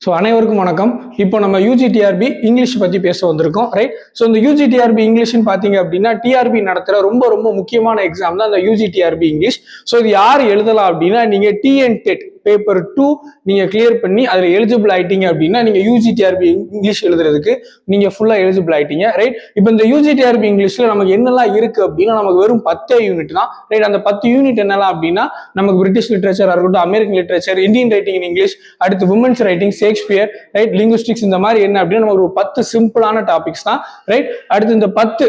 So அனைவருக்கும் வணக்கம். இப்போ நம்ம யூஜிடிஆர்பி இங்கிலீஷ் பற்றி பேச வந்திருக்கோம், ரைட்? ஸோ இந்த யூஜிடிஆர்பி இங்கிலீஷ்னு பார்த்தீங்க அப்படின்னா டிஆர்பி நடத்துகிற ரொம்ப முக்கியமான எக்ஸாம் தான் இந்த யூஜிடிஆர்பி இங்கிலீஷ். ஸோ இது யார் எழுதலாம் அப்படின்னா நீங்கள் டிஎன் டெட் பேப்பர் 2 நீங்கள் கிளியர் பண்ணி அதில் எலிஜிபிள் ஆயிட்டீங்க அப்படின்னா நீங்கள் யூஜிடிஆர்பி இங்கிலீஷ் எழுதுறதுக்கு நீங்கள் ஃபுல்லாக எலிஜிபிள் ஆயிட்டீங்க, ரைட்? இப்போ இந்த யூஜிடிஆர்பி இங்கிலீஷில் நமக்கு என்னெல்லாம் இருக்கு அப்படின்னா நமக்கு வெறும் 10 யூனிட் தான், ரைட்? அந்த 10 யூனிட் என்னெல்லாம் அப்படின்னா நமக்கு பிரிட்டிஷ் லிட்ரேச்சர் இருக்கட்டும், American literature, Indian writing in English, அடுத்து women's writing, Shakespeare, right, linguistics, இந்த மாதிரி என்ன அப்படின்னா நமக்கு ஒரு 10 சிம்பிளான டாபிக்ஸ் தான், ரைட்? அடுத்து இந்த 10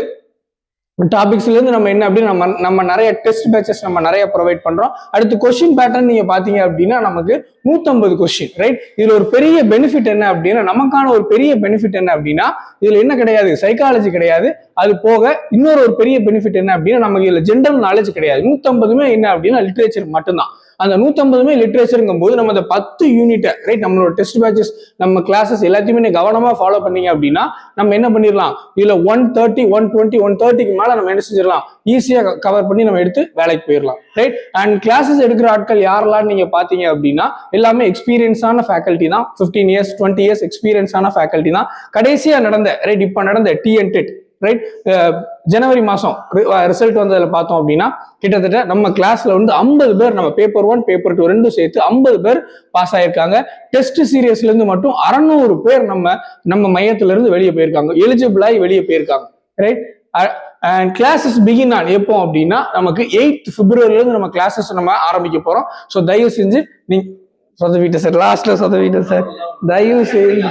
டாபிக்ஸ்ல இருந்து நம்ம என்ன அப்படின்னா நம்ம நிறைய டெஸ்ட் பேட்சஸ் நம்ம நிறைய ப்ரொவைட் பண்றோம். அடுத்து கொஸ்டின் பேட்டர்ன் நீங்க பாத்தீங்க அப்படின்னா நமக்கு 150 கொஸ்டின், ரைட்? இதுல ஒரு பெரிய பெனிஃபிட் என்ன அப்படின்னா நமக்கான ஒரு பெரிய பெனிஃபிட் என்ன அப்படின்னா இதுல என்ன கிடையாது, சைக்காலஜி கிடையாது. அது போக இன்னொரு ஒரு பெரிய பெனிஃபிட் என்ன அப்படின்னா நமக்கு இதுல ஜென்ரல் நாலேஜ் கிடையாது. 150மே என்ன அப்படின்னா லிட்ரேச்சர் மட்டும்தான். அந்த 150மே லிட்ரேச்சருங்கும் போது நம்ம அந்த 10 யூனிட்டை, ரைட், நம்மளோட டெஸ்ட் பேட்சஸ், நம்ம கிளாஸஸ் எல்லாத்தையுமே கவனமா ஃபாலோ பண்ணீங்க அப்படின்னா நம்ம என்ன பண்ணிடலாம், இதுல 130, 120, 130க்கு மேல நம்ம என்ன செஞ்சிடலாம், ஈஸியா கவர் பண்ணி நம்ம எடுத்து வேலைக்கு போயிடலாம், ரைட்? அண்ட் கிளாஸஸ் எடுக்கிற ஆட்கள் யாரெல்லாம் நீங்க பாத்தீங்க அப்படின்னா எல்லாமே எக்ஸ்பீரியன்ஸான ஃபேக்கல்ட்டி தான். 15 இயர்ஸ் 20 இயர்ஸ் எக்ஸ்பீரியன்ஸான ஃபேக்கல்ட்டி தான். கடைசியா நடந்த, ரைட், இப்ப நடந்த டிஎன் டெட், ரைட், ஜனவரி மாசம் ரிசல்ட் வந்ததுல பார்த்தோம் அப்படின்னா கிட்டத்தட்ட நம்ம கிளாஸ்ல வந்து 50 பேர், நம்ம பேப்பர் 1 பேப்பர் 2 ரெண்டும் சேர்த்து 50 பேர் பாஸ் ஆயிருக்காங்க. டெஸ்ட் சீரியஸ்ல இருந்து மட்டும் 600 பேர் நம்ம மையத்துல இருந்து வெளியே போயிருக்காங்க, எலிஜிபிள் ஆகி வெளியே போயிருக்காங்க, right? And classes begin on எப்போ அப்படின்னா நமக்கு 8th பிப்ரவரில இருந்து நம்ம கிளாஸஸ் நம்ம ஆரம்பிக்க போறோம். ஸோ தயவு செஞ்சு நீங்க சொதவிட்ட சார், லாஸ்ட்ல சொதவிட்ட சார், தயவு செஞ்சு